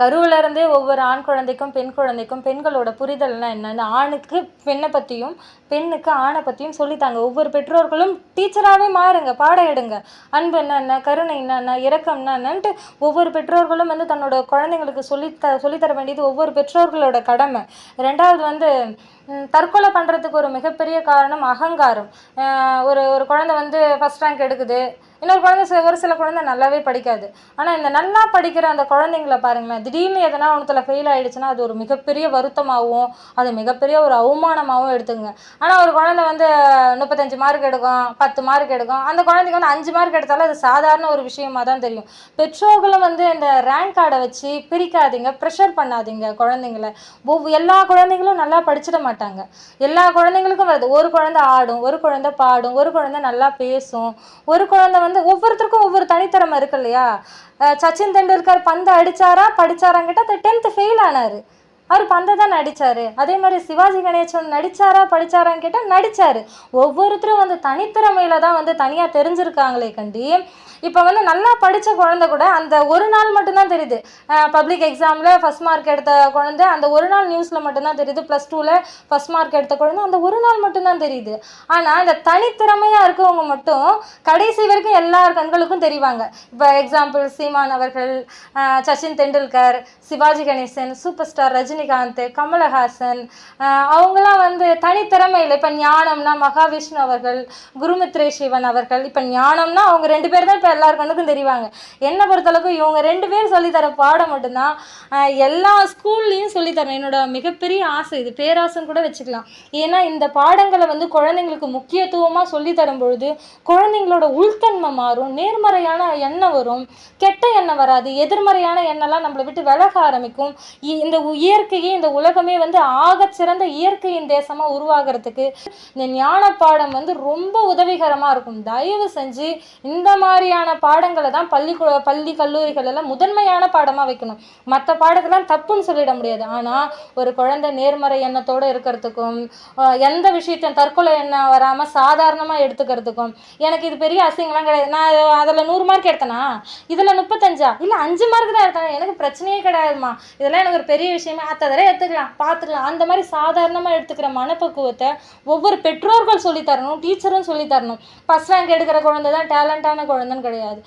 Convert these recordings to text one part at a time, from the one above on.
கருவில இருந்தே ஒவ்வொரு ஆண் குழந்தைக்கும் பெண் குழந்தைக்கும் பெண்களோட புரிதல்னா என்னன்னு, ஆணுக்கு பெண்ணை பற்றியும் பெண்ணுக்கு ஆணை பற்றியும் சொல்லித்தாங்க. ஒவ்வொரு பெற்றோர்களும் டீச்சராகவே மாறுங்க, பாடம் எடுங்க. அன்பு என்ன, கருணை என்ன, இரக்கம்னா என்னன்ட்டு ஒவ்வொரு பெற்றோர்களும் வந்து தன்னோட குழந்தைங்களுக்கு சொல்லித்தர வேண்டியது ஒவ்வொரு பெற்றோர்களோட கடமை. ரெண்டாவது வந்து தற்கொலை பண்ணுறதுக்கு ஒரு மிகப்பெரிய காரணம் அகங்காரம். ஒரு ஒரு குழந்தை வந்து ஃபஸ்ட் ரேங்க் எடுக்குது, இன்னொரு குழந்தை ஒரு சில குழந்தை நல்லாவே படிக்காது. ஆனால் இந்த நல்லா படிக்கிற அந்த குழந்தைங்கள பாருங்களேன், திடீர்னு எதனா ஒன்றுத்தில் ஃபெயில் ஆகிடுச்சுன்னா அது ஒரு மிகப்பெரிய வருத்தமாகவும் அது மிகப்பெரிய ஒரு அவமானமாகவும் எடுத்துங்க. ஆனால் ஒரு குழந்தை வந்து 35 மார்க் எடுக்கும், 10 மார்க் எடுக்கும், அந்த குழந்தைக்கு வந்து 5 மார்க் எடுத்தாலும் அது சாதாரண ஒரு விஷயமா தான் தெரியும். பெற்றோர்களும் வந்து இந்த ரேங்க் கார்டை வச்சு பிரிக்காதீங்க, ப்ரெஷர் பண்ணாதீங்க குழந்தைங்கள. எல்லா குழந்தைங்களும் நல்லா படிச்சிட மாட்டாங்க. எல்லா குழந்தைங்களுக்கும் வருது. ஒரு குழந்தை ஆடும், ஒரு குழந்தை பாடும், ஒரு குழந்தை நல்லா பேசும், ஒரு குழந்தை வந்து ஒவ்வொருத்தருக்கும் ஒவ்வொரு தனித்திறமை இருக்கு இல்லையா? சச்சின் தெண்டுல்கர் பந்து அடிச்சாரா படிச்சாரான்னு கேட்டால் 10th ஃபெயில் ஆனார், அவர் பந்தை தான் நடித்தார். அதே மாதிரி சிவாஜி கணேசன் நடித்தாரா படித்தாரான்னு கேட்டால் நடித்தார். ஒவ்வொருத்தரும் வந்து தனித்திறமையில தான் வந்து தனியாக தெரிஞ்சிருக்காங்களே கண்டி. இப்போ வந்து நல்லா படித்த குழந்தை கூட அந்த ஒரு நாள் மட்டும்தான் தெரியுது. பப்ளிக் எக்ஸாமில் ஃபஸ்ட் மார்க் எடுத்த குழந்தை அந்த ஒரு நாள் நியூஸில் மட்டும்தான் தெரியுது. +2ல் ஃபஸ்ட் மார்க் எடுத்த குழந்தை அந்த ஒரு நாள் மட்டும்தான் தெரியுது. ஆனால் இந்த தனித்திறமையாக இருக்கவங்க மட்டும் கடைசி வரைக்கும் எல்லார் கண்களுக்கும் தெரிவாங்க. இப்போ எக்ஸாம்பிள் சீமான் அவர்கள், சச்சின் தெண்டுல்கர், சிவாஜி கணேசன், சூப்பர் ஸ்டார் ரஜினிகாந்த், கமலஹாசன், அவங்களாம் வந்து தனித்திறமையில். இப்போ ஞானம்னா மகாவிஷ்ணு அவர்கள், குருமித்ரே சிவன் அவர்கள். இப்போ ஞானம்னா அவங்க 2 பேர் தான் இப்போ எல்லார் கண்ணுக்கும் தெரிவாங்க. என்னை பொறுத்தளவுக்கு இவங்க 2 பேர் சொல்லித்தர பாடம் மட்டும்தான் எல்லா ஸ்கூல்லையும் சொல்லித்தரேன். என்னோட மிகப்பெரிய ஆசை இது, பேராசைன்னு கூட வச்சுக்கலாம். ஏன்னா இந்த பாடங்களை வந்து குழந்தைங்களுக்கு முக்கியத்துவமாக சொல்லித்தரும் பொழுது குழந்தைங்களோட உள்தன்மை மாறும், நேர்மறையான எண்ணம் வரும், கெட்ட எண்ணம் வராது, எதிர்மறையான எண்ணெல்லாம் நம்மளை விட்டு விலக ஆரம்பிக்கும். இந்த இயற்கையே இந்த உலகமே வந்து ஆகச்சிறந்த இயற்கையின் தேசமாக உருவாகிறதுக்கு இந்த ஞான பாடம் வந்து ரொம்ப உதவிகரமாக இருக்கும். தயவு செஞ்சு இந்த மாதிரியான பாடங்களை தான் பள்ளி கல்லூரிகள் எல்லாம் முதன்மையான பாடமாக வைக்கணும். மற்ற பாடத்தெல்லாம் தப்புன்னு சொல்லிட முடியாது. ஆனால் ஒரு குழந்தை நேர்மறை எண்ணத்தோடு இருக்கிறதுக்கும், எந்த விஷயத்தையும் தற்கொலை எண்ணம் வராமல் சாதாரணமாக எடுத்துக்கிறதுக்கும், எனக்கு இது பெரிய அசிங்கம்லாம் கிடையாது. நான் அதில் 100 மார்க் எடுத்தேனா, இதில் 35 இல்லை 5 மார்க் தான் எடுத்தேன், எனக்கு பிரச்சனையே கிடையாதுமா, இதெல்லாம் எனக்கு ஒரு பெரிய விஷயமே, தடவை எடுத்துக்கலாம் பார்த்துக்கலாம், அந்த மாதிரி சாதாரணமாக எடுத்துக்கிற மனப்பக்குவத்தை ஒவ்வொரு பெற்றோர்கள் சொல்லித்தரணும், டீச்சரும் சொல்லித்தரணும். ஃபஸ்ட் ரேங்க் எடுக்கிற குழந்தை தான் டேலண்டான குழந்தைன்னு கிடையாது.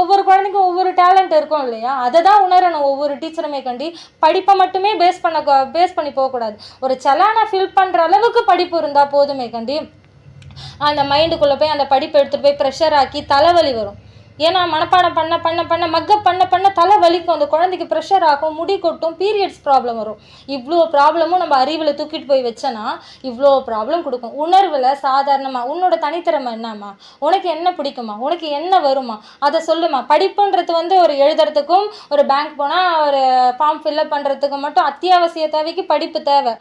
ஒவ்வொரு குழந்தைக்கும் ஒவ்வொரு டேலண்ட் இருக்கும் இல்லையா? அதை தான் உணரணும் ஒவ்வொரு டீச்சருமே கண்டி. படிப்பை மட்டுமே பேஸ் பண்ணி போகக்கூடாது. ஒரு செலானை ஃபில் பண்ணுற அளவுக்கு படிப்பு இருந்தால் போதுமே கண்டி. அந்த மைண்டுக்குள்ளே போய் அந்த படிப்பை எடுத்துகிட்டு போய் ப்ரெஷர் ஆக்கி தலைவலி வரும். ஏன்னா மனப்பாடம் பண்ண மக்கப் பண்ண தலை வலிக்கும், அந்த குழந்தைக்கு ப்ரெஷர் ஆகும், முடி கொட்டும், பீரியட்ஸ் ப்ராப்ளம் வரும். இவ்வளோ ப்ராப்ளமும் நம்ம அறிவில் தூக்கிட்டு போய் வச்சோன்னா இவ்வளோ ப்ராப்ளம் கொடுக்கும். உணர்வில் சாதாரணமாக உன்னோட தனித்திறமை என்னம்மா, உனக்கு என்ன பிடிக்குமா, உனக்கு என்ன வருமா, அதை சொல்லுமா. படிப்புன்றது வந்து ஒரு எழுதுறதுக்கும், ஒரு பேங்க் போனால் ஒரு ஃபார்ம் ஃபில்அப் பண்ணுறதுக்கும் மட்டும் அத்தியாவசிய தேவைக்கு படிப்பு தேவை.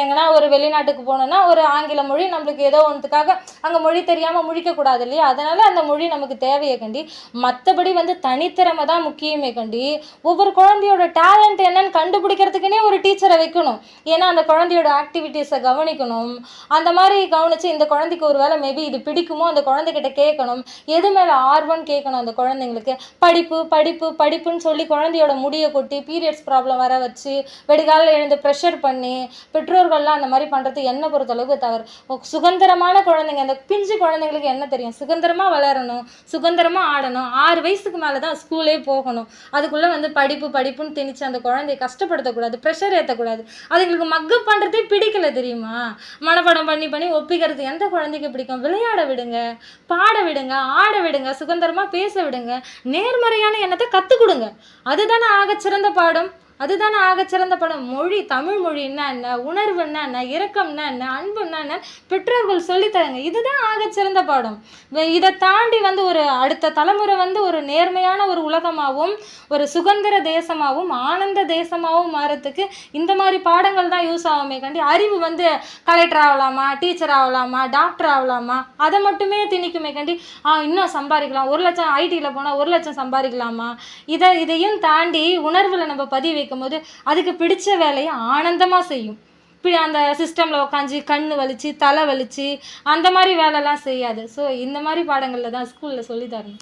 எங்கன்னா ஒரு வெளிநாட்டுக்கு போனோன்னா ஒரு ஆங்கில மொழி நம்மளுக்கு ஏதோ ஒன்றுக்காக அங்கே மொழி தெரியாமல் முழிக்கக்கூடாது இல்லையா? அதனால் அந்த மொழி நமக்கு தேவையை கண்டி. மற்றபடி வந்து தனித்திறமை தான் முக்கியமே கண்டி. ஒவ்வொரு குழந்தையோட டேலண்ட் என்னன்னு கண்டுபிடிக்கிறதுக்குன்னே ஒரு டீச்சரை வைக்கணும். ஏன்னா அந்த குழந்தையோட ஆக்டிவிட்டீஸை கவனிக்கணும். அந்த மாதிரி கவனித்து இந்த குழந்தைக்கு ஒரு வேளை மேபி இது பிடிக்குமோ அந்த குழந்தைகிட்ட கேட்கணும். எது மேலே ஆர்வம் கேட்கணும். அந்த குழந்தைங்களுக்கு படிப்புன்னு சொல்லி குழந்தையோட முடியை கொட்டி பீரியட்ஸ் ப்ராப்ளம் வர வச்சு வெடிகாலில் எழுந்து ப்ரெஷர் பண்ணி பெற்றோர்கள்லாம் அந்த மாதிரி பண்ணுறது என்னை பொறுத்தளவுக்கு தவறு. சுதந்திரமான குழந்தைங்க, அந்த பிஞ்சு குழந்தைங்களுக்கு என்ன தெரியும்? சுதந்திரமாக வளரணும், சுதந்திரமாக ஆடணும். 6 வயசுக்கு மேலே தான் ஸ்கூலே போகணும். அதுக்குள்ளே வந்து படிப்புன்னு திணிச்சு அந்த குழந்தைய கஷ்டப்படுத்தக்கூடாது, ப்ரெஷர் ஏற்றக்கூடாது. அதுங்களுக்கு மக்கப் பண்ணுறதே பிடிக்கல தெரியுமா? மனப்பாடம் பண்ணி ஒப்பிக்கிறது எந்த குழந்தைக்கு பிடிக்கும்? விளையாட விடுங்க, பாட விடுங்க, ஆட விடுங்க, சுதந்திரமாக பேச விடுங்க, நேர்மறையான எண்ணத்தை கற்றுக் கொடுங்க. அதுதானே ஆகச்சிறந்த பாடம். மொழி, தமிழ் மொழின்னா என்ன, உணர்வுன்னா என்ன, இரக்கம்னா என்ன, அன்புன்னா என்ன பெற்றோர்கள் சொல்லித்தராங்க. இதுதான் ஆகச்சிறந்த பாடம். இதை தாண்டி வந்து ஒரு அடுத்த தலைமுறை வந்து ஒரு நேர்மையான ஒரு உலகமாகவும் ஒரு சுதந்திர தேசமாகவும் ஆனந்த தேசமாகவும் மாறத்துக்கு இந்த மாதிரி பாடங்கள் தான் யூஸ் ஆகுமே கண்டி. அறிவு வந்து கலெக்டர் ஆகலாமா, டீச்சர் ஆகலாமா, டாக்டர் ஆகலாமா, அதை மட்டுமே திணிக்குமே கண்டி. இன்னும் சம்பாதிக்கலாம், 1 லட்சம் ஐடியில் போனால் 1 லட்சம் சம்பாதிக்கலாமா, இதையும் தாண்டி உணர்வில் நம்ம பதிவு வைக்கும் போது அதுக்கு பிடிச்ச வேலையை ஆனந்தமாக செய்யும். அந்த சிஸ்டமில் உட்காந்து கண்ணு வலிச்சு தலை வலிச்சு அந்த மாதிரி வேலைலாம் செய்யாது. ஸோ இந்த மாதிரி பாடங்களில் தான் ஸ்கூலில் சொல்லி தரணும்.